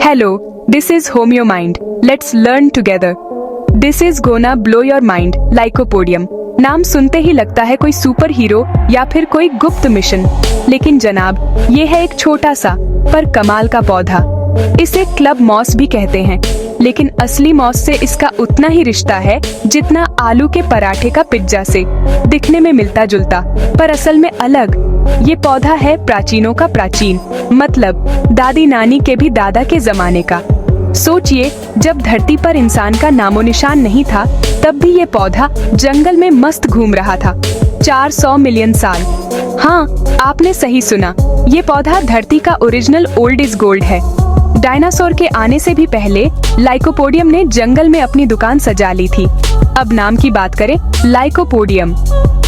Hello, this is Homeo Mind. Let's learn together. This is gonna blow your mind, Lycopodium. नाम सुनते ही लगता है कोई सुपर हीरो या फिर कोई गुप्त मिशन, लेकिन जनाब ये है एक छोटा सा पर कमाल का पौधा। इसे क्लब मॉस भी कहते हैं, लेकिन असली मॉस से इसका उतना ही रिश्ता है जितना आलू के पराठे का पिज्जा से। दिखने में मिलता जुलता पर असल में अलग। ये पौधा है प्राचीनों का प्राचीन, मतलब दादी नानी के भी दादा के जमाने का। सोचिए, जब धरती पर इंसान का नामो निशान नहीं था, तब भी ये पौधा जंगल में मस्त घूम रहा था। 400 मिलियन साल। हाँ, आपने सही सुना, ये पौधा धरती का ओरिजिनल ओल्ड इज गोल्ड है। डायनासोर के आने से भी पहले लाइकोपोडियम ने जंगल में अपनी दुकान सजा ली थी। अब नाम की बात करें, लाइकोपोडियम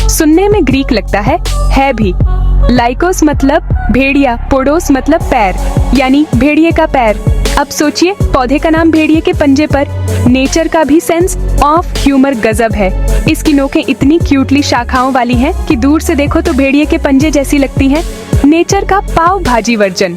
सुनने में ग्रीक लगता है भी। लाइकोस मतलब भेड़िया, पोडोस मतलब पैर, यानी भेड़िए का पैर। अब सोचिए, पौधे का नाम भेड़िए के पंजे पर। नेचर का भी सेंस ऑफ ह्यूमर गजब है। इसकी नोकें इतनी क्यूटली शाखाओं वाली हैं कि दूर से देखो तो भेड़िए के पंजे जैसी लगती हैं। नेचर का पाव भाजी वर्जन।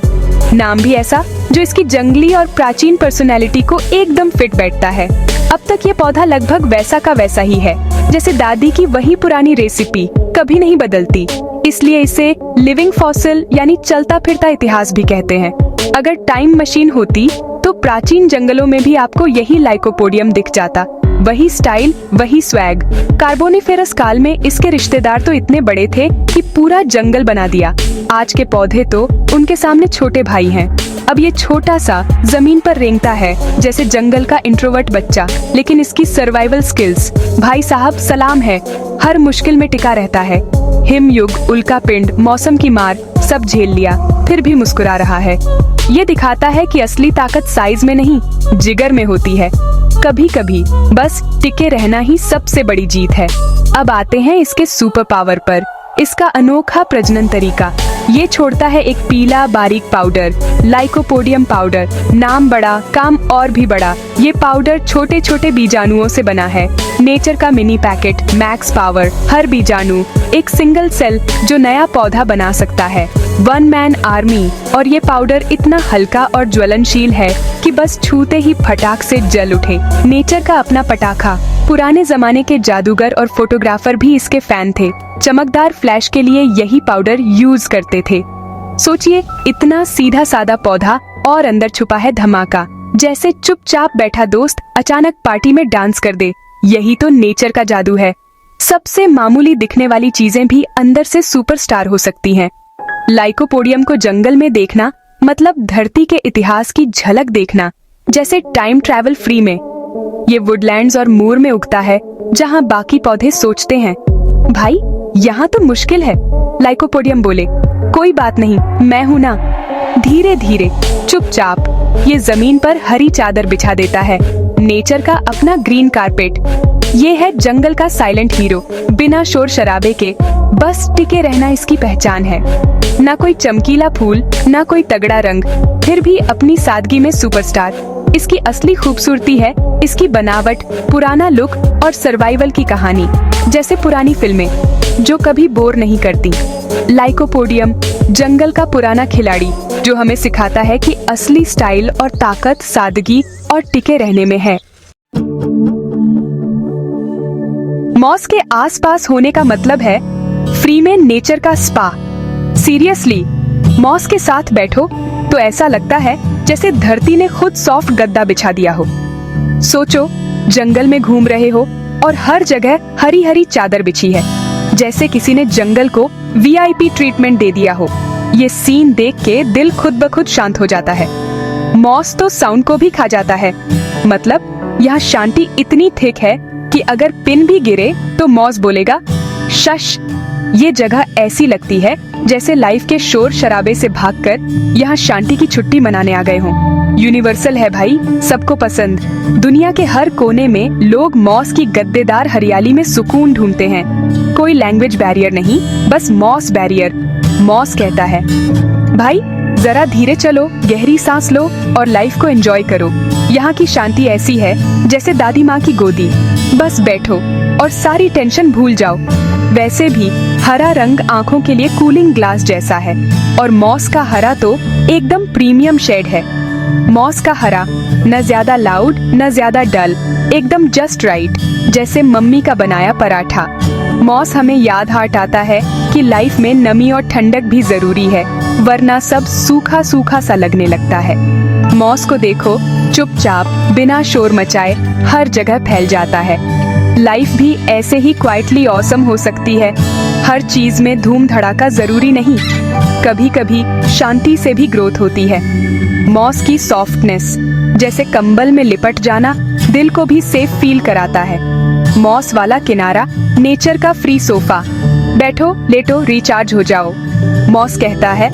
नाम भी ऐसा जो इसकी जंगली और प्राचीन पर्सनैलिटी को एकदम फिट बैठता है। अब तक ये पौधा लगभग वैसा का वैसा ही है, जैसे दादी की वही पुरानी रेसिपी कभी नहीं बदलती। इसलिए इसे लिविंग फॉसिल यानी चलता फिरता इतिहास भी कहते हैं। अगर टाइम मशीन होती तो प्राचीन जंगलों में भी आपको यही लाइकोपोडियम दिख जाता। वही स्टाइल, वही स्वैग। कार्बोनिफेरस काल में इसके रिश्तेदार तो इतने बड़े थे कि पूरा जंगल बना दिया। आज के पौधे तो उनके सामने छोटे भाई हैं। अब ये छोटा सा जमीन पर रेंगता है जैसे जंगल का इंट्रोवर्ट बच्चा, लेकिन इसकी सर्वाइवल स्किल्स, भाई साहब सलाम है। हर मुश्किल में टिका रहता है। हिमयुग, उल्का पिंड, मौसम की मार सब झेल लिया, फिर भी मुस्कुरा रहा है। ये दिखाता है कि असली ताकत साइज में नहीं, जिगर में होती है। कभी कभी बस टिके रहना ही सबसे बड़ी जीत है। अब आते हैं इसके सुपर पावर पर। इसका अनोखा प्रजनन तरीका। ये छोड़ता है एक पीला बारीक पाउडर, लाइकोपोडियम पाउडर। नाम बड़ा, काम और भी बड़ा। ये पाउडर छोटे छोटे बीजाणुओं से बना है। नेचर का मिनी पैकेट, मैक्स पावर। हर बीजाणु एक सिंगल सेल जो नया पौधा बना सकता है। One man army. और ये पाउडर इतना हल्का और ज्वलनशील है कि बस छूते ही फटाक से जल उठे। नेचर का अपना पटाखा। पुराने जमाने के जादूगर और फोटोग्राफर भी इसके फैन थे। चमकदार फ्लैश के लिए यही पाउडर यूज करते थे। सोचिए, इतना सीधा सादा पौधा और अंदर छुपा है धमाका। जैसे चुपचाप बैठा दोस्त अचानक पार्टी में डांस कर दे। यही तो नेचर का जादू है। सबसे मामूली दिखने वाली चीजें भी अंदर से सुपरस्टार हो सकती हैं। लाइकोपोडियम को जंगल में देखना मतलब धरती के इतिहास की झलक देखना, जैसे टाइम ट्रैवल फ्री में। ये वुडलैंड्स और मूर में उगता है, जहाँ बाकी पौधे सोचते हैं, भाई यहाँ तो मुश्किल है। लाइकोपोडियम बोले, कोई बात नहीं, मैं हूँ ना। धीरे धीरे चुपचाप ये जमीन पर हरी चादर बिछा देता है। नेचर का अपना ग्रीन कारपेट। ये है जंगल का साइलेंट हीरो। बिना शोर शराबे के बस टिके रहना इसकी पहचान है। ना कोई चमकीला फूल, ना कोई तगड़ा रंग, फिर भी अपनी सादगी में सुपरस्टार। इसकी असली खूबसूरती है इसकी बनावट, पुराना लुक और सर्वाइवल की कहानी, जैसे पुरानी फिल्में जो कभी बोर नहीं करती। लाइकोपोडियम जंगल का पुराना खिलाड़ी जो हमें सिखाता है कि असली स्टाइल और ताकत सादगी और टिके रहने में है। मॉस के आसपास होने का मतलब है फ्री में नेचर का स्पा। सीरियसली, मॉस के साथ बैठो तो ऐसा लगता है जैसे धरती ने खुद सॉफ्ट गद्दा बिछा दिया हो। सोचो, जंगल में घूम रहे हो और हर जगह हरी हरी चादर बिछी है, जैसे किसी ने जंगल को वीआईपी ट्रीटमेंट दे दिया हो। ये सीन देख के दिल खुद ब खुद शांत हो जाता है। मॉस तो साउंड को भी खा जाता है, मतलब यहाँ शांति इतनी थिक है कि अगर पिन भी गिरे तो मॉस बोलेगा शश। ये जगह ऐसी लगती है जैसे लाइफ के शोर शराबे से भागकर यहाँ शांति की छुट्टी मनाने आ गए हों। यूनिवर्सल है भाई, सबको पसंद। दुनिया के हर कोने में लोग मॉस की गद्देदार हरियाली में सुकून ढूंढते हैं। कोई लैंग्वेज बैरियर नहीं, बस मॉस बैरियर। मॉस कहता है, भाई जरा धीरे चलो, गहरी सांस लो और लाइफ को एंजॉय करो। यहाँ की शांति ऐसी है जैसे दादी माँ की गोदी। बस बैठो और सारी टेंशन भूल जाओ। वैसे भी हरा रंग आंखों के लिए कूलिंग ग्लास जैसा है और मॉस का हरा तो एकदम प्रीमियम शेड है। मॉस का हरा न ज्यादा लाउड न ज्यादा डल, एकदम जस्ट राइट, जैसे मम्मी का बनाया पराठा। मॉस हमें याद हटाता है कि लाइफ में नमी और ठंडक भी जरूरी है, वरना सब सूखा सूखा सा लगने लगता है। मॉस को देखो, चुपचाप बिना शोर मचाए हर जगह फैल जाता है। लाइफ भी ऐसे ही क्वाइटली ऑसम हो सकती है। हर चीज में धूम धड़ाका जरूरी नहीं, कभी कभी शांति से भी ग्रोथ होती है। मॉस की सॉफ्टनेस, जैसे कंबल में लिपट जाना, दिल को भी सेफ फील कराता है। मॉस वाला किनारा, नेचर का फ्री सोफा, बैठो लेटो रिचार्ज हो जाओ। मॉस कहता है,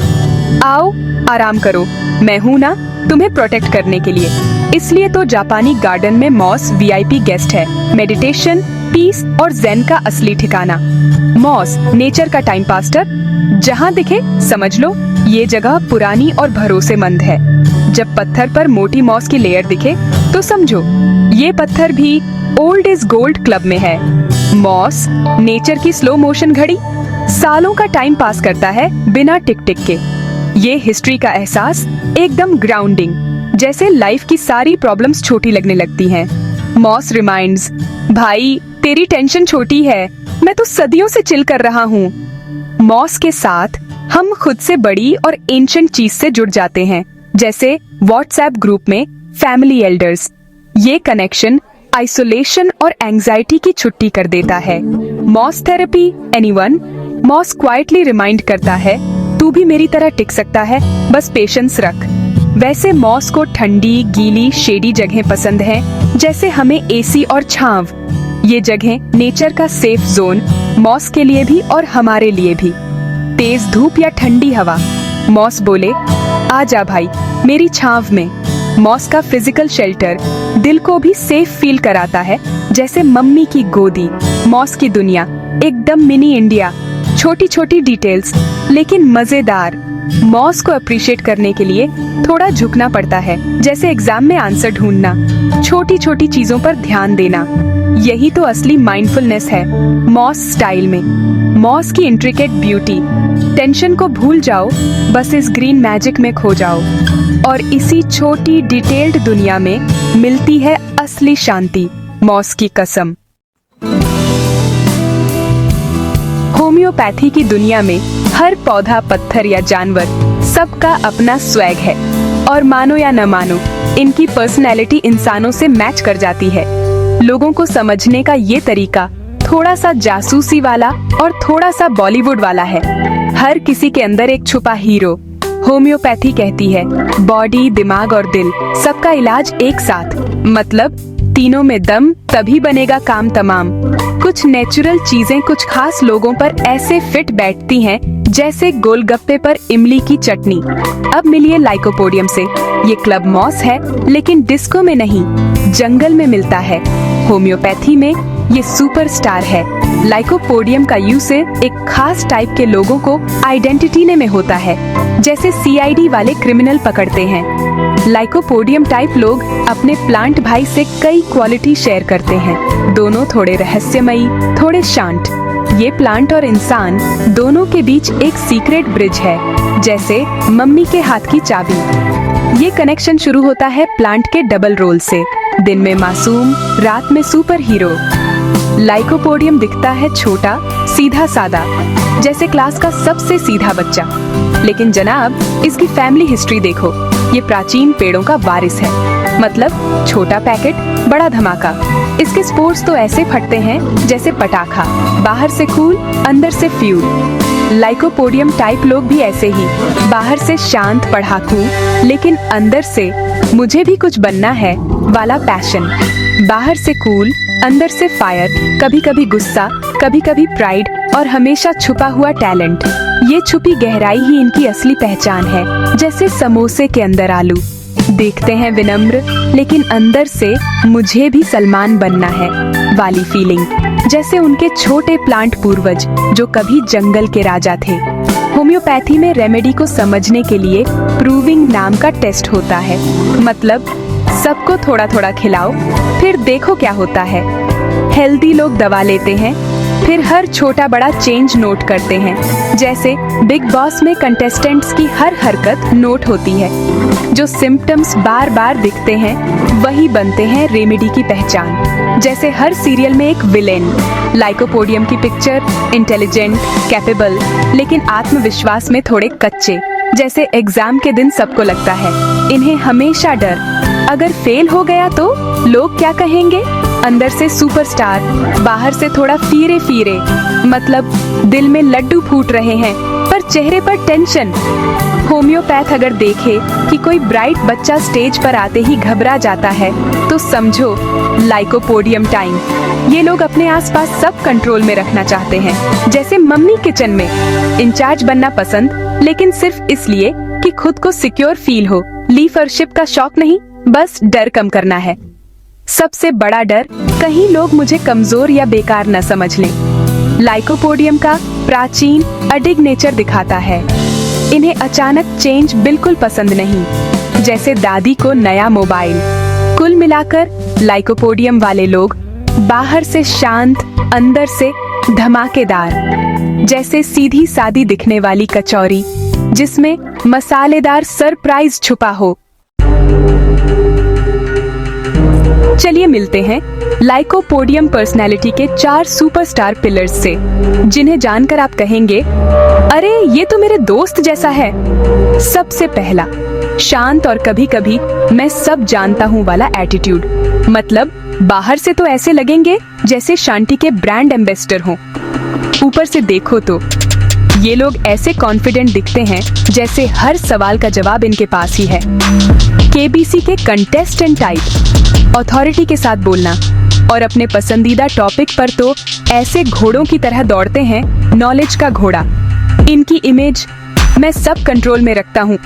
आओ आराम करो, मैं हूं ना तुम्हें प्रोटेक्ट करने के लिए। इसलिए तो जापानी गार्डन में मॉस वीआईपी गेस्ट है, मेडिटेशन, पीस और ज़ेन का असली ठिकाना। मॉस नेचर का टाइम पास्टर, जहाँ दिखे समझ लो ये जगह पुरानी और भरोसेमंद है। जब पत्थर पर मोटी मॉस की लेयर दिखे तो समझो ये पत्थर भी ओल्ड इज गोल्ड क्लब में है। मॉस नेचर की स्लो मोशन घड़ी, सालों का टाइम पास करता है बिना टिक टिक के। ये हिस्ट्री का एहसास, एकदम ग्राउंडिंग, जैसे लाइफ की सारी प्रॉब्लम्स छोटी लगने लगती हैं। मॉस रिमाइंड्स, भाई तेरी टेंशन छोटी है, मैं तो सदियों से चिल कर रहा हूँ। मॉस के साथ हम खुद से बड़ी और एंशिएंट चीज से जुड़ जाते हैं, जैसे व्हाट्सएप ग्रुप में फैमिली एल्डर्स। ये कनेक्शन आइसोलेशन और एंजाइटी की छुट्टी कर देता है। Moss therapy, anyone? Moss quietly remind करता है, तू भी मेरी तरह टिक सकता है, बस पेशेंस रख। वैसे मॉस को ठंडी, गीली, शेडी जगहें पसंद हैं, जैसे हमें एसी और छांव। ये जगहें नेचर का सेफ जोन, मॉस के लिए भी और हमारे लिए भी। तेज धूप या ठंडी हवा, मॉस बोले, आ जा भाई मेरी छांव में। मॉस का फिजिकल शेल्टर दिल को भी सेफ फील कराता है, जैसे मम्मी की गोदी। मॉस की दुनिया एकदम मिनी इंडिया, छोटी छोटी डिटेल्स लेकिन मजेदार। मॉस को अप्रिशिएट करने के लिए थोड़ा झुकना पड़ता है, जैसे एग्जाम में आंसर ढूंढना, छोटी छोटी चीजों पर ध्यान देना। यही तो असली माइंडफुलनेस है मॉस स्टाइल में। मॉस की इंट्रिकेट ब्यूटी, टेंशन को भूल जाओ, बस इस ग्रीन मैजिक में खो जाओ। और इसी छोटी डिटेल्ड दुनिया में मिलती है असली शांति, मॉस की कसम। होम्योपैथी की दुनिया में हर पौधा, पत्थर या जानवर, सबका अपना स्वैग है। और मानो या न मानो, इनकी पर्सनैलिटी इंसानों से मैच कर जाती है। लोगों को समझने का ये तरीका थोड़ा सा जासूसी वाला और थोड़ा सा बॉलीवुड वाला है। हर किसी के अंदर एक छुपा हीरो। होम्योपैथी कहती है, बॉडी, दिमाग और दिल, सबका इलाज एक साथ, मतलब तीनों में दम, तभी बनेगा काम तमाम। कुछ नेचुरल चीजें कुछ खास लोगों पर ऐसे फिट बैठती हैं, जैसे गोलगप्पे पर इमली की चटनी। अब मिलिए लाइकोपोडियम से। ये क्लब मॉस है, लेकिन डिस्को में नहीं, जंगल में मिलता है। होम्योपैथी में ये सुपरस्टार है। लाइकोपोडियम का यूज से एक खास टाइप के लोगों को आइडेंटिटी में होता है, जैसे सीआईडी वाले क्रिमिनल पकड़ते हैं। लाइकोपोडियम टाइप लोग अपने प्लांट भाई से कई क्वालिटी शेयर करते हैं, दोनों थोड़े रहस्यमयी, थोड़े शांत। ये प्लांट और इंसान दोनों के बीच एक सीक्रेट ब्रिज है, जैसे मम्मी के हाथ की चाबी। ये कनेक्शन शुरू होता है प्लांट के डबल रोल से, दिन में मासूम, रात में सुपर हीरो। लाइकोपोडियम दिखता है छोटा, सीधा सादा, जैसे क्लास का सबसे सीधा बच्चा। लेकिन जनाब, इसकी फैमिली हिस्ट्री देखो। ये प्राचीन पेड़ों का वारिस है, मतलब छोटा पैकेट बड़ा धमाका। इसके स्पोर्स तो ऐसे फटते हैं जैसे पटाखा, बाहर से कूल, अंदर से फ्यूल। लाइकोपोडियम टाइप लोग भी ऐसे ही, बाहर से शांत पढ़ाकू, लेकिन अंदर से मुझे भी कुछ बनना है वाला पैशन। बाहर से कूल, अंदर से फायर, कभी कभी गुस्सा, कभी कभी प्राइड और हमेशा छुपा हुआ टैलेंट। ये छुपी गहराई ही इनकी असली पहचान है, जैसे समोसे के अंदर आलू। देखते हैं विनम्र, लेकिन अंदर से मुझे भी सलमान बनना है वाली फीलिंग, जैसे उनके छोटे प्लांट पूर्वज जो कभी जंगल के राजा थे। होम्योपैथी में रेमेडी को समझने के लिए प्रूविंग नाम का टेस्ट होता है। मतलब सबको थोड़ा थोड़ा खिलाओ, फिर देखो क्या होता है। हेल्दी लोग दवा लेते हैं, फिर हर छोटा बड़ा चेंज नोट करते हैं। जैसे बिग बॉस में कंटेस्टेंट्स की हर हरकत नोट होती है। जो सिम्टम्स बार बार दिखते हैं वही बनते हैं रेमेडी की पहचान। जैसे हर सीरियल में एक विलेन, लाइकोपोडियम की पिक्चर, इंटेलिजेंट, कैपेबल, लेकिन आत्मविश्वास में थोड़े कच्चे। जैसे एग्जाम के दिन सबको लगता है इन्हें हमेशा डर, अगर फेल हो गया तो लोग क्या कहेंगे। अंदर से सुपरस्टार, बाहर से थोड़ा फीरे फीरे, मतलब दिल में लड्डू फूट रहे हैं पर चेहरे पर टेंशन। होम्योपैथ अगर देखे कि कोई ब्राइट बच्चा स्टेज पर आते ही घबरा जाता है तो समझो लाइकोपोडियम टाइम। ये लोग अपने आसपास सब कंट्रोल में रखना चाहते हैं। जैसे मम्मी किचन में इंचार्ज बनना पसंद, लेकिन सिर्फ इसलिए कि खुद को सिक्योर फील हो। लीडरशिप का शौक नहीं, बस डर कम करना है। सबसे बड़ा डर, कहीं लोग मुझे कमजोर या बेकार न समझ लें। लाइकोपोडियम का प्राचीन अडिग नेचर दिखाता है। इन्हें अचानक चेंज बिल्कुल पसंद नहीं, जैसे दादी को नया मोबाइल। कुल मिलाकर लाइकोपोडियम वाले लोग बाहर से शांत, अंदर से धमाकेदार। जैसे सीधी सादी दिखने वाली कचौरी जिसमें मसालेदार सरप्राइज छुपा हो। चलिए मिलते हैं लाइकोपोडियम पर्सनैलिटी के 4 सुपरस्टार पिलर्स से, जिन्हें जानकर आप कहेंगे अरे ये तो मेरे दोस्त जैसा है। सबसे पहला, शांत और कभी कभी मैं सब जानता हूँ वाला एटीट्यूड। मतलब बाहर से तो ऐसे लगेंगे जैसे शांति के ब्रांड एम्बेसडर हों, ऊपर से देखो तो ये लोग ऐसे कॉन्फिडेंट दिखते हैं जैसे हर सवाल का जवाब इनके पास ही है। केबीसी के कंटेस्टेंट टाइप, अथॉरिटी के साथ बोलना और अपने पसंदीदा टॉपिक पर तो ऐसे घोड़ों की तरह दौड़ते हैं, नॉलेज का घोड़ा। इनकी इमेज मैं सब कंट्रोल में रखता हूँ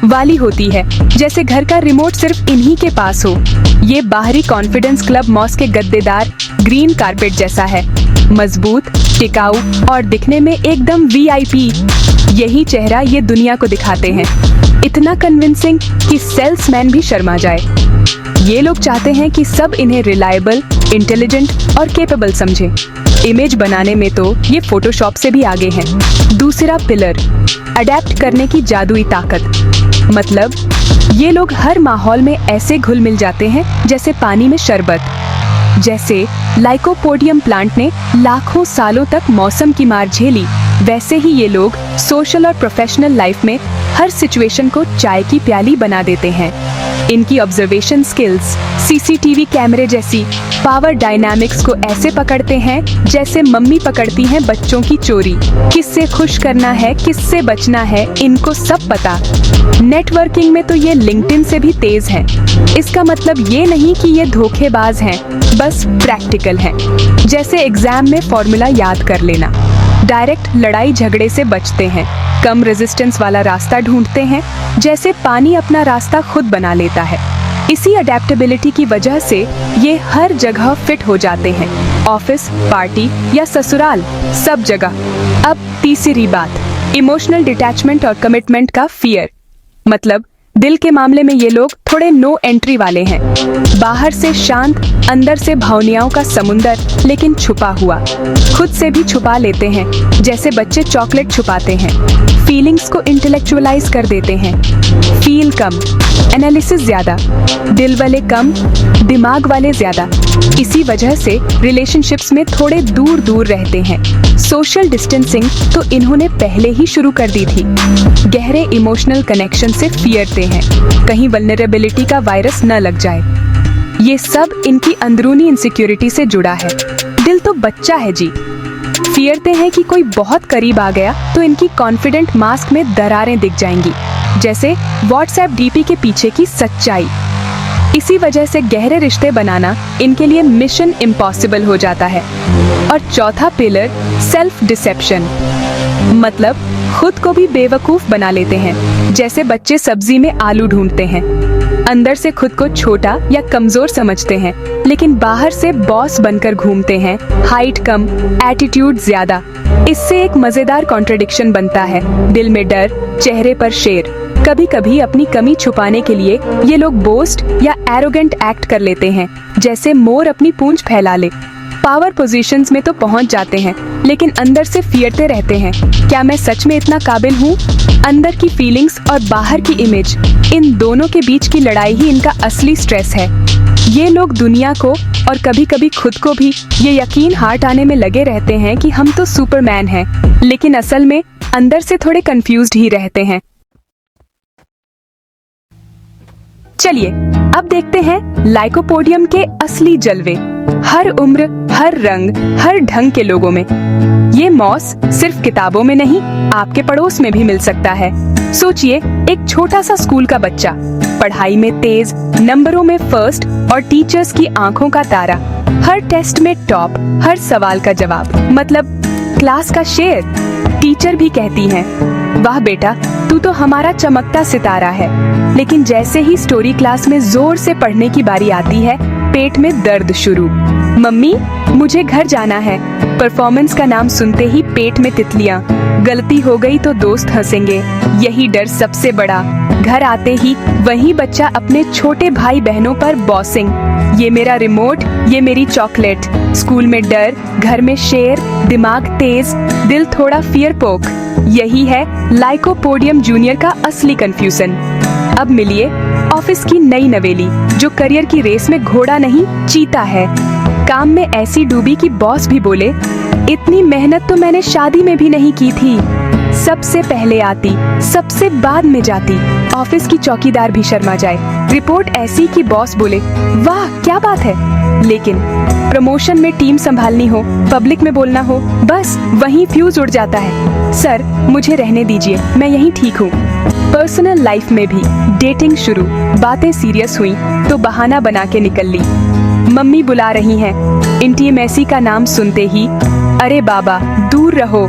वाली होती है, जैसे घर का रिमोट सिर्फ इन्हीं के पास हो। ये बाहरी कॉन्फिडेंस क्लब मॉस के गद्देदार ग्रीन कारपेट जैसा है, मजबूत, टिकाऊ और दिखने में एकदम वीआईपी। यही चेहरा ये दुनिया को दिखाते हैं, इतना कन्विंसिंग कि सेल्समैन भी शर्मा जाए। ये लोग चाहते हैं कि सब इन्हें रिलायबल, इंटेलिजेंट और केपेबल समझें। इमेज बनाने में तो ये फोटोशॉप से भी आगे हैं। दूसरा पिलर, अडेप्ट करने की जादुई ताकत। मतलब ये लोग हर माहौल में ऐसे घुल मिल जाते हैं जैसे पानी में शरबत। जैसे लाइकोपोडियम प्लांट ने लाखों सालों तक मौसम की मार झेली, वैसे ही ये लोग सोशल और प्रोफेशनल लाइफ में हर सिचुएशन को चाय की प्याली बना देते हैं। इनकी ऑब्जर्वेशन स्किल्स सीसीटीवी कैमरे जैसी, पावर डायनामिक्स को ऐसे पकड़ते हैं जैसे मम्मी पकड़ती हैं बच्चों की चोरी। किससे खुश करना है, किससे बचना है, इनको सब पता। नेटवर्किंग में तो ये लिंक्डइन से भी तेज हैं। इसका मतलब ये नहीं कि ये धोखेबाज हैं, बस प्रैक्टिकल हैं। जैसे एग्जाम में फॉर्मूला याद कर लेना। डायरेक्ट लड़ाई झगड़े से बचते हैं, कम रेजिस्टेंस वाला रास्ता ढूंढते हैं, जैसे पानी अपना रास्ता खुद बना लेता है। इसी अडेप्टेबिलिटी की वजह से ये हर जगह फिट हो जाते हैं, ऑफिस, पार्टी या ससुराल, सब जगह। अब तीसरी बात, इमोशनल डिटैचमेंट और कमिटमेंट का फियर। मतलब दिल के मामले में ये लोग थोड़े नो एंट्री वाले हैं। बाहर से शांत, अंदर से भावनाओं का समुंदर, लेकिन छुपा हुआ। खुद से भी छुपा लेते हैं, जैसे बच्चे चॉकलेट छुपाते हैं। फीलिंग्स को इंटेलेक्चुअलाइज कर देते हैं। फील कम, एनालिसिस ज्यादा, दिल वाले कम, दिमाग वाले ज्यादा। इसी वजह से रिलेशनशिप्स में थोड़े दूर दूर रहते हैं। सोशल डिस्टेंसिंग तो इन्होंने पहले ही शुरू कर दी थी। गहरे इमोशनल कनेक्शन से फियरते हैं, कहीं वल्नरेबिलिटी का वायरस न लग जाए। ये सब इनकी अंदरूनी इनसिक्योरिटी से जुड़ा है। दिल तो बच्चा है जी। फियरते हैं कि कोई बहुत करीब आ गया तो इनकी कॉन्फिडेंट मास्क में दरारें दिख जाएंगी, जैसे व्हाट्सएप डीपी के पीछे की सच्चाई। इसी वजह से गहरे रिश्ते बनाना इनके लिए मिशन इम्पॉसिबल हो जाता है। और चौथा पिलर, सेल्फ डिसेप्शन। मतलब खुद को भी बेवकूफ बना लेते हैं, जैसे बच्चे सब्जी में आलू ढूंढते हैं। अंदर से खुद को छोटा या कमजोर समझते हैं, लेकिन बाहर से बॉस बनकर घूमते हैं। हाइट कम, एटीट्यूड ज्यादा। इससे एक मजेदार कॉन्ट्रडिक्शन बनता है, दिल में डर, चेहरे पर शेर। कभी कभी अपनी कमी छुपाने के लिए ये लोग बोस्ट या एरोगेंट एक्ट कर लेते हैं, जैसे मोर अपनी पूंछ फैला ले। पावर पोजीशंस में तो पहुंच जाते हैं, लेकिन अंदर से फियरते रहते हैं, क्या मैं सच में इतना काबिल हूँ? अंदर की फीलिंग्स और बाहर की इमेज, इन दोनों के बीच की लड़ाई ही इनका असली स्ट्रेस है। ये लोग दुनिया को और कभी कभी खुद को भी ये यकीन हार्ट आने में लगे रहते हैं कि हम तो सुपरमैन हैं, लेकिन असल में अंदर से थोड़े कंफ्यूज्ड ही रहते हैं। चलिए अब देखते हैं लाइकोपोडियम के असली जलवे। हर उम्र, हर रंग, हर ढंग के लोगों में। ये मॉस सिर्फ किताबों में नहीं, आपके पड़ोस में भी मिल सकता है। सोचिए, एक छोटा सा स्कूल का बच्चा, पढ़ाई में तेज, नंबरों में फर्स्ट और टीचर्स की आंखों का तारा। हर टेस्ट में टॉप, हर सवाल का जवाब, मतलब क्लास का शेर। टीचर भी कहती हैं, वाह बेटा, तू तो हमारा चमकता सितारा है। लेकिन जैसे ही स्टोरी क्लास में जोर से पढ़ने की बारी आती है, पेट में दर्द शुरू। मम्मी, मुझे घर जाना है। परफॉर्मेंस का नाम सुनते ही पेट में तितलियां। गलती हो गई तो दोस्त हंसेंगे, यही डर सबसे बड़ा। घर आते ही वही बच्चा अपने छोटे भाई बहनों पर बॉसिंग, ये मेरा रिमोट, ये मेरी चॉकलेट। स्कूल में डर, घर में शेर, दिमाग तेज, दिल थोड़ा फियर पोक। यही है लाइकोपोडियम जूनियर का असली कंफ्यूजन। अब मिलिए ऑफिस की नई नवेली, जो करियर की रेस में घोड़ा नहीं, चीता है। काम में ऐसी डूबी कि बॉस भी बोले, इतनी मेहनत तो मैंने शादी में भी नहीं की थी। सबसे पहले आती, सबसे बाद में जाती। ऑफिस की चौकीदार भी शर्मा जाए। रिपोर्ट ऐसी कि बॉस बोले, वाह क्या बात है। लेकिन प्रमोशन में टीम संभालनी हो, पब्लिक में बोलना हो, बस वहीं फ्यूज उड़ जाता है। सर, मुझे रहने दीजिए, मैं यहीं ठीक हूँ। पर्सनल लाइफ में भी डेटिंग शुरू, बातें सीरियस हुई तो बहाना बना के निकल ली। मम्मी बुला रही हैं, इंटीमेसी का नाम सुनते ही, अरे बाबा दूर रहो।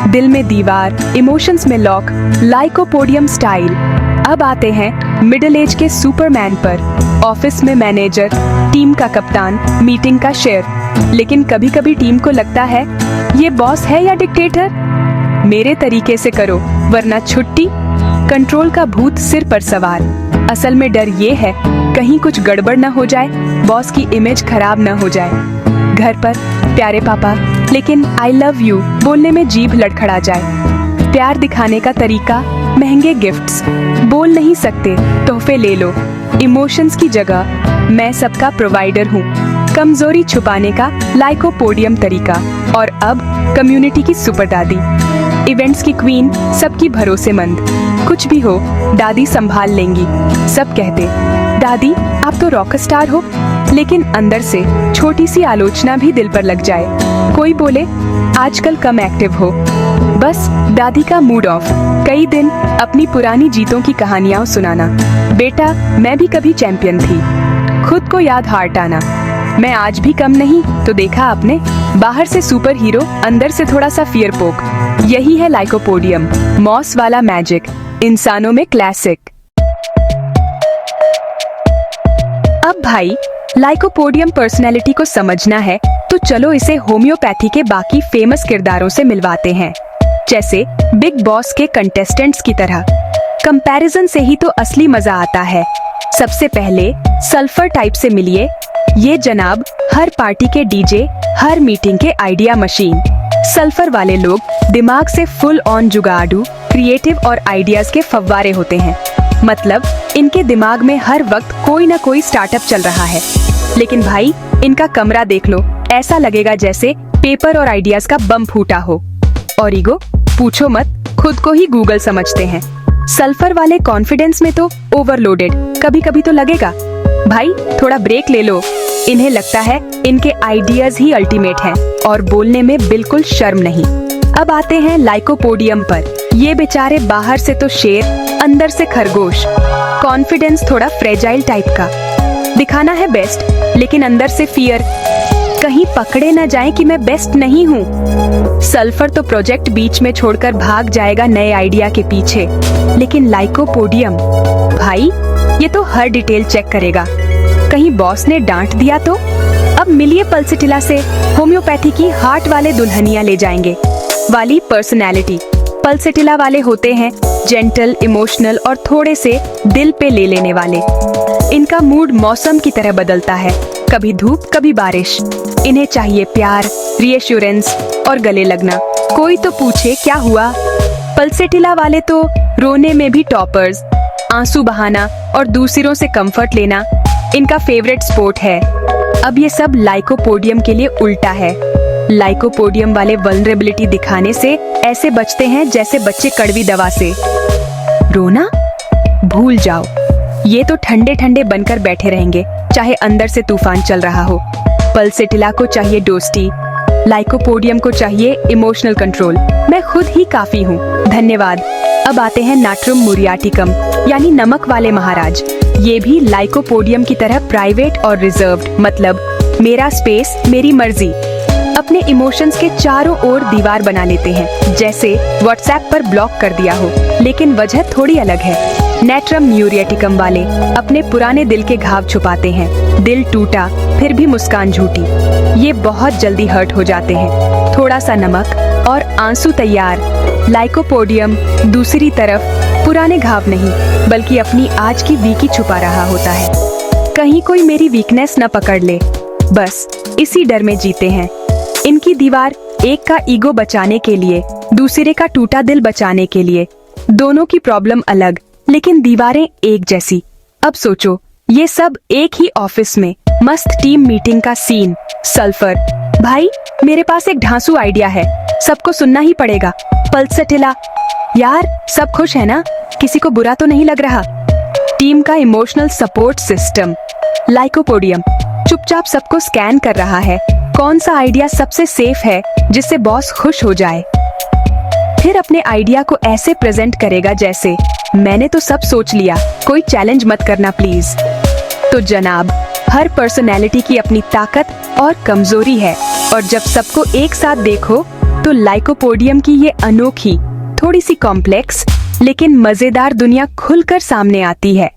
दिल में दीवार, इमोशंस में लॉक, लाइकोपोडियम स्टाइल। अब आते हैं मिडिल एज के सुपरमैन पर। ऑफिस में मैनेजर, टीम का कप्तान, मीटिंग का शेर। लेकिन कभी कभी टीम को लगता है, ये बॉस है या डिक्टेटर? मेरे तरीके से करो वरना छुट्टी। कंट्रोल का भूत सिर पर सवार। असल में डर ये है, कहीं कुछ गड़बड़ न हो जाए, बॉस की इमेज खराब न हो जाए। घर पर प्यारे पापा, लेकिन आई लव यू बोलने में जीभ लड़खड़ा जाए। प्यार दिखाने का तरीका, महंगे गिफ्ट्स, बोल नहीं सकते तोहफे ले लो। इमोशंस की जगह मैं सबका प्रोवाइडर हूँ। कमजोरी छुपाने का लाइकोपोडियम तरीका। और अब कम्युनिटी की सुपर दादी, इवेंट्स की क्वीन, सबकी भरोसेमंद। कुछ भी हो दादी संभाल लेंगी। सब कहते, दादी आप तो रॉक स्टार हो। लेकिन अंदर से छोटी सी आलोचना भी दिल पर लग जाए। कोई बोले, आजकल कम एक्टिव हो। बस दादी का मूड ऑफ। कई दिन अपनी पुरानी जीतों की कहानियां सुनाना। बेटा, मैं भी कभी चैंपियन थी। खुद को याद हार्ट आना, मैं आज भी कम नहीं। तो देखा आपने, बाहर से सुपर हीरो, अंदर से थोड़ा सा फियर पोक। यही है लाइकोपोडियम, मॉस वाला मैजिक, इंसानों में क्लासिक। अब भाई, लाइकोपोडियम पर्सनैलिटी को समझना है तो चलो इसे होम्योपैथी के बाकी फेमस किरदारों से मिलवाते हैं, जैसे बिग बॉस के कंटेस्टेंट्स की तरह। कंपैरिजन से ही तो असली मजा आता है। सबसे पहले सल्फर टाइप से मिलिए। ये जनाब हर पार्टी के डीजे, हर मीटिंग के आइडिया मशीन। सल्फर वाले लोग दिमाग से फुल ऑन जुगाड़ू, क्रिएटिव और आइडियाज के फव्वारे होते हैं। मतलब इनके दिमाग में हर वक्त कोई ना कोई स्टार्टअप चल रहा है। लेकिन भाई, इनका कमरा देख लो, ऐसा लगेगा जैसे पेपर और आइडियाज का बम फूटा हो। और ईगो, पूछो मत, खुद को ही गूगल समझते हैं। सल्फर वाले कॉन्फिडेंस में तो ओवरलोडेड। कभी कभी तो लगेगा, भाई थोड़ा ब्रेक ले लो। इन्हें लगता है इनके आइडियाज ही अल्टीमेट हैं और बोलने में बिल्कुल शर्म नहीं। अब आते हैं लाइकोपोडियम पर। ये बेचारे बाहर से तो शेर, अंदर से खरगोश। कॉन्फिडेंस थोड़ा फ्रेजाइल टाइप का, दिखाना है बेस्ट, लेकिन अंदर से फियर, कहीं पकड़े न जाएं कि मैं बेस्ट नहीं हूँ। सल्फर तो प्रोजेक्ट बीच में छोड़कर भाग जाएगा नए आइडिया के पीछे। लेकिन लाइकोपोडियम, भाई ये तो हर डिटेल चेक करेगा। कहीं बॉस ने डांट दिया तो? अब मिलिए पल्सेटिला से, होम्योपैथी की हार्ट वाले दुल्हनिया ले जाएंगे वाली पर्सनैलिटी। पल्सेटिला वाले होते हैं जेंटल, इमोशनल और थोड़े से दिल पे ले लेने वाले। इनका मूड मौसम की तरह बदलता है, कभी धूप कभी बारिश। इन्हें चाहिए प्यार, रीएश्योरेंस और गले लगना। कोई तो पूछे क्या हुआ? पल्सेटिला वाले तो रोने में भी टॉपर्स। आंसू बहाना और दूसरों से कंफर्ट लेना इनका फेवरेट स्पोर्ट है। अब ये सब लाइकोपोडियम के लिए उल्टा है। लाइकोपोडियम वाले वल्नरेबिलिटी दिखाने से ऐसे बचते हैं जैसे बच्चे कड़वी दवा से। रोना भूल जाओ, ये तो ठंडे ठंडे बनकर बैठे रहेंगे चाहे अंदर से तूफान चल रहा हो। पल्सेटिला को चाहिए दोस्ती, लाइकोपोडियम को चाहिए इमोशनल कंट्रोल। मैं खुद ही काफी हूँ, धन्यवाद। अब आते हैं नाट्रुम मुरियाटिकम यानी नमक वाले महाराज। ये भी लाइकोपोडियम की तरह प्राइवेट और रिजर्व्ड, मतलब मेरा स्पेस मेरी मर्जी। अपने इमोशंस के चारों ओर दीवार बना लेते हैं, जैसे व्हाट्सएप पर ब्लॉक कर दिया हो, लेकिन वजह थोड़ी अलग है। नेट्रम म्यूरिएटिकम वाले अपने पुराने दिल के घाव छुपाते हैं। दिल टूटा फिर भी मुस्कान झूठी, ये बहुत जल्दी हर्ट हो जाते हैं। थोड़ा सा नमक और आंसू तैयार। लाइकोपोडियम दूसरी तरफ पुराने घाव नहीं बल्कि अपनी आज की वीकी छुपा रहा होता है। कहीं कोई मेरी वीकनेस न पकड़ ले, बस इसी डर में जीते हैं। इनकी दीवार एक का ईगो बचाने के लिए, दूसरे का टूटा दिल बचाने के लिए। दोनों की प्रॉब्लम अलग लेकिन दीवारें एक जैसी। अब सोचो, ये सब एक ही ऑफिस में मस्त टीम मीटिंग का सीन। सल्फर भाई मेरे पास एक ढांसू आइडिया है, सबको सुनना ही पड़ेगा। पल्सेटिला यार सब खुश है ना? किसी को बुरा तो नहीं लग रहा? टीम का इमोशनल सपोर्ट सिस्टम। लाइकोपोडियम चुपचाप सबको स्कैन कर रहा है, कौन सा आइडिया सबसे सेफ है जिससे बॉस खुश हो जाए। फिर अपने आइडिया को ऐसे प्रेजेंट करेगा जैसे मैंने तो सब सोच लिया, कोई चैलेंज मत करना प्लीज। तो जनाब, हर पर्सनैलिटी की अपनी ताकत और कमजोरी है, और जब सबको एक साथ देखो तो लाइकोपोडियम की ये अनोखी, थोड़ी सी कॉम्प्लेक्स लेकिन मजेदार दुनिया खुलकर सामने आती है।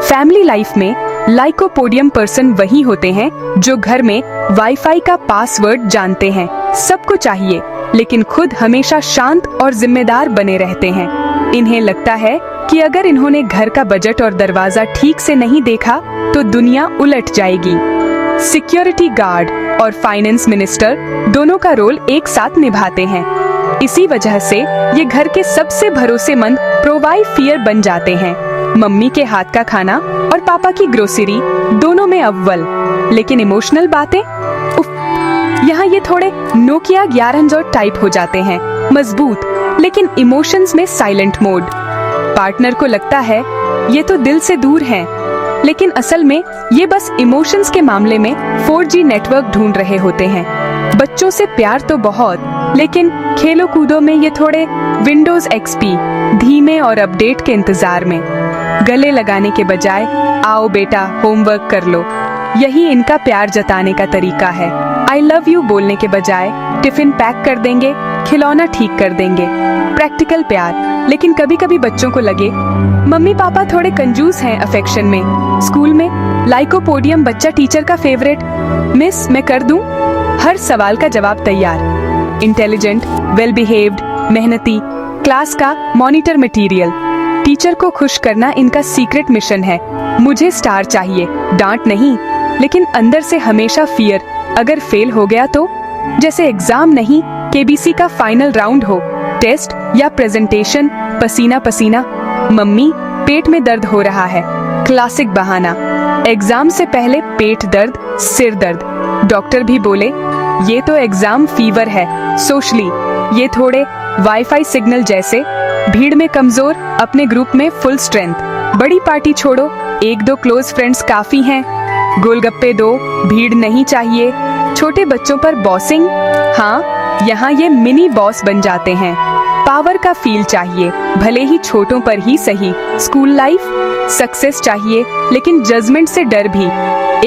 फैमिली लाइफ में लाइकोपोडियम पर्सन वही होते हैं जो घर में वाईफाई का पासवर्ड जानते हैं, सबको चाहिए लेकिन खुद हमेशा शांत और जिम्मेदार बने रहते हैं। इन्हें लगता है कि अगर इन्होंने घर का बजट और दरवाजा ठीक से नहीं देखा तो दुनिया उलट जाएगी। सिक्योरिटी गार्ड और फाइनेंस मिनिस्टर दोनों का रोल एक साथ निभाते हैं। इसी वजह से ये घर के सबसे भरोसेमंद प्रोवाइडर बन जाते हैं। मम्मी के हाथ का खाना और पापा की ग्रोसरी दोनों में अव्वल। लेकिन इमोशनल बातें, यहाँ ये थोड़े नोकिया 1100 टाइप हो जाते हैं, मजबूत लेकिन इमोशंस में साइलेंट मोड। पार्टनर को लगता है ये तो दिल से दूर हैं, लेकिन असल में ये बस इमोशंस के मामले में 4G नेटवर्क ढूंढ रहे होते हैं। बच्चों से प्यार तो बहुत, लेकिन खेलों कूदों में ये थोड़े विंडोज XP धीमे और अपडेट के इंतजार में। गले लगाने के बजाय आओ बेटा होमवर्क कर लो, यही इनका प्यार जताने का तरीका है। आई लव यू बोलने के बजाय टिफिन पैक कर देंगे, खिलौना ठीक कर देंगे। प्रैक्टिकल प्यार, लेकिन कभी कभी बच्चों को लगे मम्मी पापा थोड़े कंजूस हैं अफेक्शन में। स्कूल में लाइकोपोडियम बच्चा टीचर का फेवरेट, मिस मैं कर दूं, हर सवाल का जवाब तैयार। इंटेलिजेंट, वेल बिहेव्ड, मेहनती, क्लास का मॉनिटर मटेरियल। टीचर को खुश करना इनका सीक्रेट मिशन है। मुझे स्टार चाहिए, डांट नहीं, लेकिन अंदर से हमेशा फियर, अगर फेल हो गया तो? जैसे एग्जाम नहीं, KBC का फाइनल राउंड हो, टेस्ट या प्रेजेंटेशन, पसीना पसीना। मम्मी पेट में दर्द हो रहा है, क्लासिक बहाना। एग्जाम से पहले पेट दर्द, सिर दर्द। डॉक्टर भी बोले ये तो एग्जाम फीवर है। सोशली ये थोड़े वाईफाई सिग्नल जैसे, भीड़ में कमजोर, अपने ग्रुप में फुल स्ट्रेंथ। बड़ी पार्टी छोड़ो, एक दो क्लोज फ्रेंड्स काफी हैं। गोलगप्पे दो, भीड़ नहीं चाहिए। छोटे बच्चों पर बॉसिंग, हाँ यहाँ ये मिनी बॉस बन जाते हैं। पावर का फील चाहिए, भले ही छोटों पर ही सही। स्कूल लाइफ, सक्सेस चाहिए लेकिन जजमेंट से डर भी,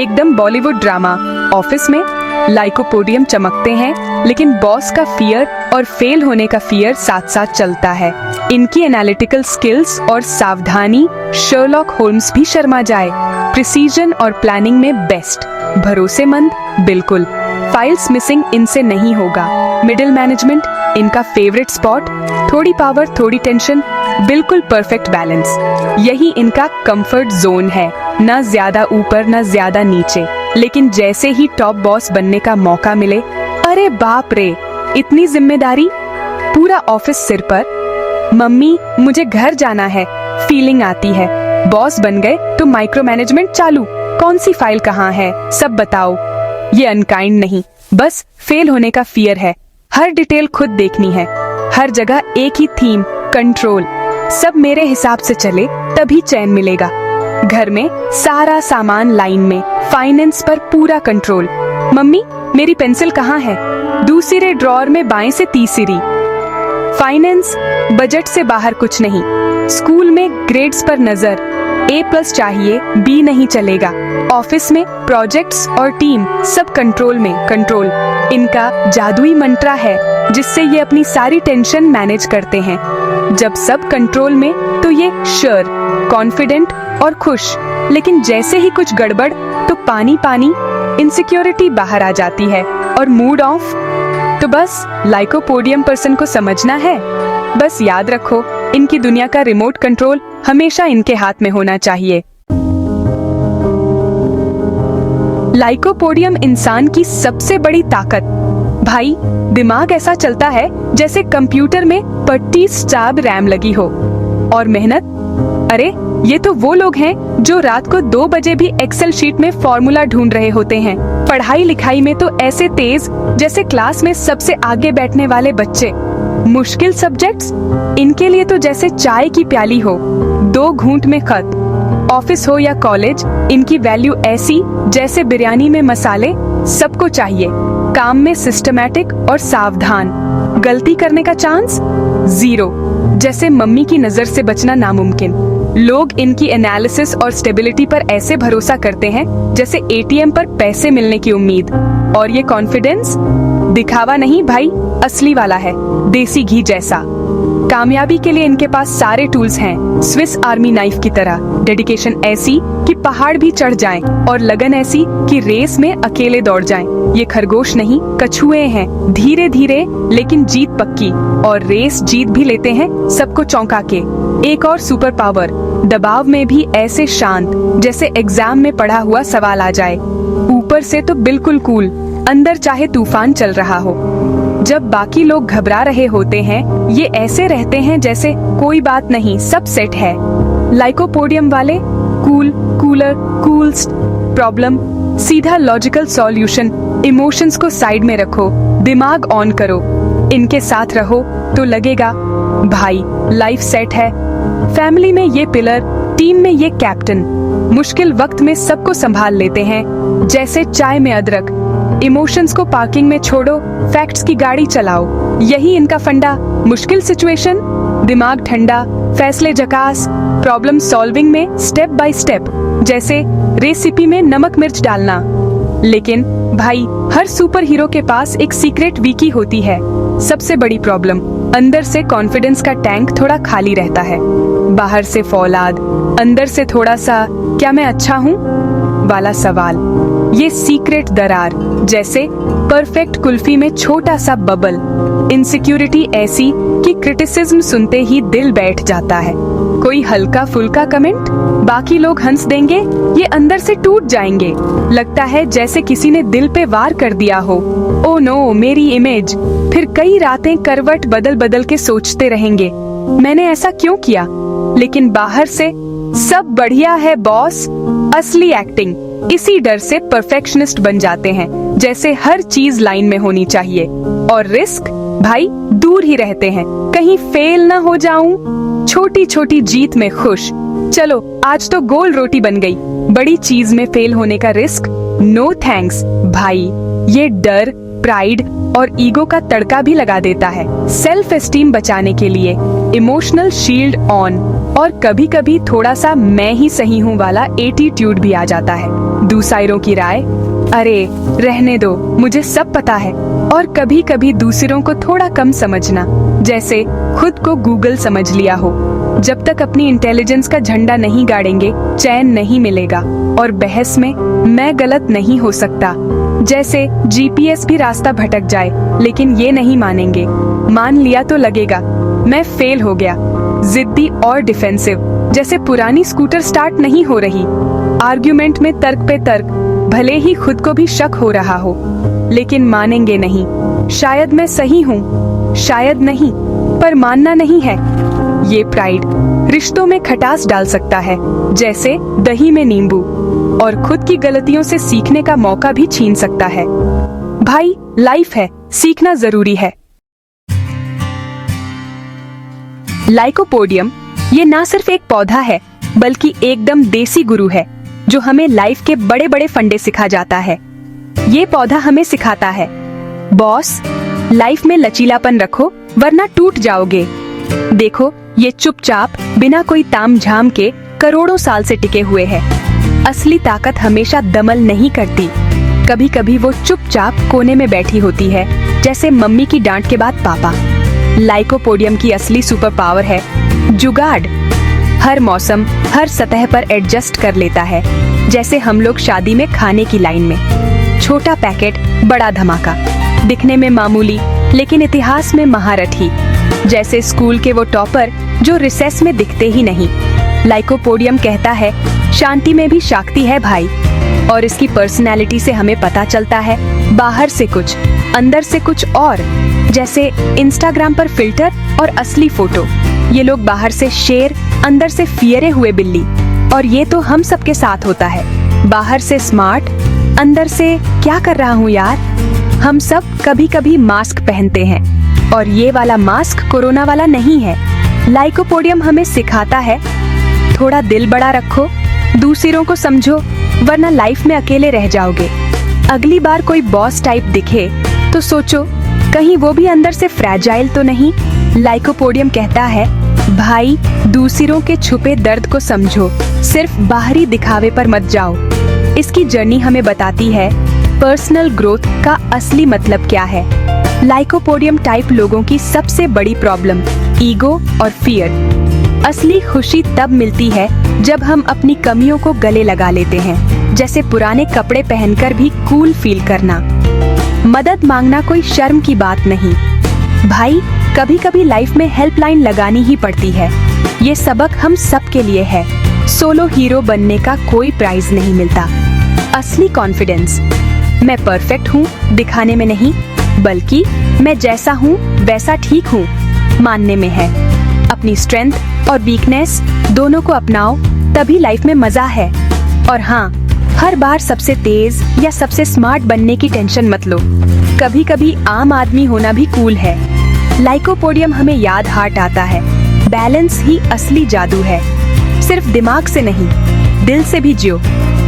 एकदम बॉलीवुड ड्रामा। ऑफिस में लाइकोपोडियम चमकते हैं लेकिन बॉस का फियर और फेल होने का फियर साथ साथ चलता है। इनकी एनालिटिकल स्किल्स और सावधानी शर्लॉक होल्म्स भी शर्मा जाए। प्रिसीजन और प्लानिंग में बेस्ट, भरोसेमंद बिल्कुल। फाइल्स मिसिंग इनसे नहीं होगा। मिडिल मैनेजमेंट इनका फेवरेट स्पॉट, थोड़ी पावर थोड़ी टेंशन, बिल्कुल परफेक्ट बैलेंस। यही इनका कंफर्ट जोन है, ना ज्यादा ऊपर ना ज्यादा नीचे। लेकिन जैसे ही टॉप बॉस बनने का मौका मिले, अरे बाप रे, इतनी जिम्मेदारी, पूरा ऑफिस सिर पर। मम्मी मुझे घर जाना है फीलिंग आती है। बॉस बन गए तो माइक्रो मैनेजमेंट चालू, कौन सी फाइल कहाँ है सब बताओ। ये अनकाइंड नहीं, बस फेल होने का फियर है। हर डिटेल खुद देखनी है, हर जगह एक ही थीम, कंट्रोल। सब मेरे हिसाब से चले तभी चैन मिलेगा। घर में सारा सामान लाइन में, फाइनेंस पर पूरा कंट्रोल। मम्मी मेरी पेंसिल कहाँ है? दूसरे ड्रॉअर में बाएं से तीसरी। फाइनेंस बजट से बाहर कुछ नहीं। स्कूल में ग्रेड्स पर नजर, A+ चाहिए, B नहीं चलेगा। ऑफिस में प्रोजेक्ट्स और टीम सब कंट्रोल में, कंट्रोल इनका जादुई मंत्रा है जिससे ये अपनी सारी टेंशन मैनेज करते हैं। जब सब कंट्रोल में तो ये श्योर, कॉन्फिडेंट और खुश। लेकिन जैसे ही कुछ गड़बड़ तो पानी पानी, इनसिक्योरिटी बाहर आ जाती है और मूड ऑफ। तो बस लाइकोपोडियम पर्सन को समझना है, बस याद रखो इनकी दुनिया का रिमोट कंट्रोल हमेशा इनके हाथ में होना चाहिए। लाइकोपोडियम इंसान की सबसे बड़ी ताकत, भाई दिमाग ऐसा चलता है जैसे कंप्यूटर में 32 GB रैम लगी हो। और मेहनत, अरे ये तो वो लोग हैं जो रात को 2 बजे भी एक्सेल शीट में फॉर्मूला ढूंढ रहे होते हैं। पढ़ाई लिखाई में तो ऐसे तेज जैसे क्लास में सबसे आगे बैठने वाले बच्चे। मुश्किल सब्जेक्ट्स इनके लिए तो जैसे चाय की प्याली हो, 2 घूंट में खत्म। ऑफिस हो या कॉलेज, इनकी वैल्यू ऐसी जैसे बिरयानी में मसाले, सबको चाहिए। काम में सिस्टमैटिक और सावधान, गलती करने का चांस 0, जैसे मम्मी की नजर से बचना नामुमकिन। लोग इनकी एनालिसिस और स्टेबिलिटी पर ऐसे भरोसा करते हैं जैसे ATM पर पैसे मिलने की उम्मीद। और ये कॉन्फिडेंस दिखावा नहीं भाई, असली वाला है, देसी घी जैसा। कामयाबी के लिए इनके पास सारे टूल्स हैं, स्विस आर्मी नाइफ की तरह। डेडिकेशन ऐसी कि पहाड़ भी चढ़ जाएं और लगन ऐसी कि रेस में अकेले दौड़ जाएं। ये खरगोश नहीं, कछुए हैं, धीरे धीरे लेकिन जीत पक्की। और रेस जीत भी लेते हैं सबको चौंका के। एक और सुपर पावर, दबाव में भी ऐसे शांत जैसे एग्जाम में पढ़ा हुआ सवाल आ जाए। ऊपर से तो बिल्कुल कूल, अंदर चाहे तूफान चल रहा हो। जब बाकी लोग घबरा रहे होते हैं, ये ऐसे रहते हैं जैसे कोई बात नहीं, सब सेट है। लाइकोपोडियम वाले कूल, कूलर, कूल्स्ट, प्रॉब्लम सीधा लॉजिकल सॉल्यूशन। इमोशंस को साइड में रखो, दिमाग ऑन करो। इनके साथ रहो तो लगेगा भाई लाइफ सेट है। फैमिली में ये पिलर, टीम में ये कैप्टन। मुश्किल वक्त में सबको संभाल लेते हैं जैसे चाय में अदरक। इमोशंस को पार्किंग में छोड़ो, फैक्ट्स की गाड़ी चलाओ। यही इनका फंडा। मुश्किल सिचुएशन, दिमाग ठंडा, फैसले झकास। प्रॉब्लम सॉल्विंग में स्टेप बाय स्टेप, जैसे रेसिपी में नमक मिर्च डालना। लेकिन भाई हर सुपर हीरो के पास एक सीक्रेट वीकी होती है। सबसे बड़ी प्रॉब्लम, अंदर से कॉन्फिडेंस का टैंक थोड़ा खाली रहता है। बाहर से फौलाद, अंदर से थोड़ा सा क्या मैं अच्छा हूँ वाला सवाल। ये सीक्रेट दरार, जैसे परफेक्ट कुल्फी में छोटा सा बबल। इनसिक्योरिटी ऐसी कि क्रिटिसिज्म सुनते ही दिल बैठ जाता है। कोई हल्का फुल्का कमेंट, बाकी लोग हंस देंगे, ये अंदर से टूट जाएंगे। लगता है जैसे किसी ने दिल पे वार कर दिया हो। ओ नो, मेरी इमेज। फिर कई रातें करवट बदल बदल के सोचते रहेंगे, मैंने ऐसा क्यों किया। लेकिन बाहर से सब बढ़िया है बॉस, असली एक्टिंग। इसी डर से परफेक्शनिस्ट बन जाते हैं, जैसे हर चीज लाइन में होनी चाहिए। और रिस्क, भाई दूर ही रहते हैं, कहीं फेल ना हो जाऊं। छोटी छोटी जीत में खुश, चलो आज तो गोल रोटी बन गई। बड़ी चीज में फेल होने का रिस्क, नो थैंक्स भाई। ये डर, प्राइड और ईगो का तड़का भी लगा देता है। सेल्फ एस्टीम बचाने के लिए इमोशनल शील्ड ऑन। और कभी कभी थोड़ा सा मैं ही सही हूँ वाला एटीट्यूड भी आ जाता है। दूसरों की राय अरे रहने दो, मुझे सब पता है। और कभी कभी दूसरों को थोड़ा कम समझना, जैसे खुद को गूगल समझ लिया हो। जब तक अपनी इंटेलिजेंस का झंडा नहीं गाड़ेंगे, चैन नहीं मिलेगा। और बहस में मैं गलत नहीं हो सकता, जैसे जीपीएस भी रास्ता भटक जाए, लेकिन ये नहीं मानेंगे। मान लिया तो लगेगा मैं फेल हो गया। जिद्दी और डिफेंसिव, जैसे पुरानी स्कूटर स्टार्ट नहीं हो रही। आर्ग्यूमेंट में तर्क पे तर्क, भले ही खुद को भी शक हो रहा हो, लेकिन मानेंगे नहीं। शायद मैं सही हूँ, शायद नहीं, पर मानना नहीं है। ये प्राइड रिश्तों में खटास डाल सकता है, जैसे दही में नींबू, और खुद की गलतियों से सीखने का मौका भी छीन सकता है। भाई, लाइफ है, सीखना जरूरी है। लाइकोपोडियम ये ना सिर्फ एक पौधा है, बल्कि एकदम देसी गुरु है, जो हमें लाइफ के बड़े बड़े फंडे सिखा जाता है। ये पौधा हमें सिखाता है, बॉस, लाइफ में लचीलापन रखो, वरना टूट जाओगे। देखो, ये चुपचाप बिना कोई तामझाम के करोड़ों साल से टिके हुए हैं। असली ताकत हमेशा दमन नहीं करती। कभी कभी वो चुपचाप कोने में बैठी होती है, जैसे मम्मी की डांट के बाद पापा। लाइकोपोडियम की असली सुपर पावर है जुगाड़। हर मौसम, हर सतह पर एडजस्ट कर लेता है, जैसे हम लोग शादी में खाने की लाइन में। छोटा पैकेट, बड़ा धमाका। दिखने में मामूली, लेकिन इतिहास में महारथी। जैसे स्कूल के वो टॉपर जो रिसेस में दिखते ही नहीं। लाइकोपोडियम कहता है, शांति में भी शक्ति है भाई। और इसकी पर्सनैलिटी से हमें पता चलता है, बाहर से कुछ, अंदर से कुछ और। जैसे इंस्टाग्राम पर फिल्टर और असली फोटो। ये लोग बाहर से शेर, अंदर से फियरे हुए बिल्ली। और ये तो हम सबके साथ होता है। बाहर से स्मार्ट, अंदर से क्या कर रहा हूँ यार। हम सब कभी कभी मास्क पहनते हैं, और ये वाला मास्क कोरोना वाला नहीं है। लाइकोपोडियम हमें सिखाता है, थोड़ा दिल बड़ा रखो, दूसरों को समझो, वरना लाइफ में अकेले रह जाओगे। अगली बार कोई बॉस टाइप दिखे तो सोचो, कहीं वो भी अंदर से फ्रैजाइल तो नहीं। लाइकोपोडियम कहता है, भाई, दूसरों के छुपे दर्द को समझो, सिर्फ बाहरी दिखावे पर मत जाओ। इसकी जर्नी हमें बताती है पर्सनल ग्रोथ का असली मतलब क्या है। लाइकोपोडियम टाइप लोगों की सबसे बड़ी प्रॉब्लम ईगो और फियर। असली खुशी तब मिलती है जब हम अपनी कमियों को गले लगा लेते हैं, जैसे पुराने कपड़े पहनकर भी कूल फील करना। मदद मांगना कोई शर्म की बात नहीं भाई, कभी कभी लाइफ में हेल्पलाइन लगानी ही पड़ती है। ये सबक हम सब के लिए है। सोलो हीरो बनने का कोई प्राइज नहीं मिलता। असली कॉन्फिडेंस, मैं परफेक्ट हूँ दिखाने में नहीं, बल्कि मैं जैसा हूँ वैसा ठीक हूँ मानने में है। अपनी स्ट्रेंथ और वीकनेस दोनों को अपनाओ, तभी लाइफ में मजा है। और हाँ, हर बार सबसे तेज या सबसे स्मार्ट बनने की टेंशन मत लो। कभी कभी आम आदमी होना भी कूल है। लाइकोपोडियम हमें याद हार्ट आता है, बैलेंस ही असली जादू है। सिर्फ दिमाग से नहीं, दिल से भी जियो,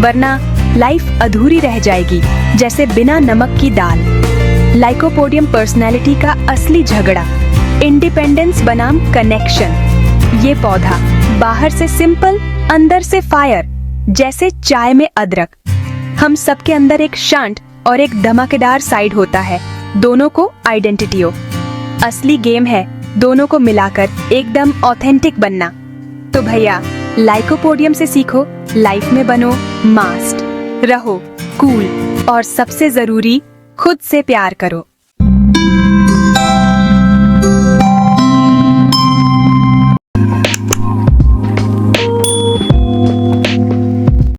वरना लाइफ अधूरी रह जाएगी, जैसे बिना नमक की दाल। लाइकोपोडियम पर्सनैलिटी का असली झगड़ा, इंडिपेंडेंस बनाम कनेक्शन। ये पौधा बाहर से सिंपल, अंदर से फायर, जैसे चाय में अदरक। हम सबके अंदर एक शांत और एक धमाकेदार साइड होता है, दोनों को आइडेंटिटी हो। असली गेम है दोनों को मिलाकर एकदम ऑथेंटिक बनना। तो भैया, लाइकोपोडियम से सीखो, लाइफ में बनो मास्ट, रहो कूल, और सबसे जरूरी, खुद से प्यार करो।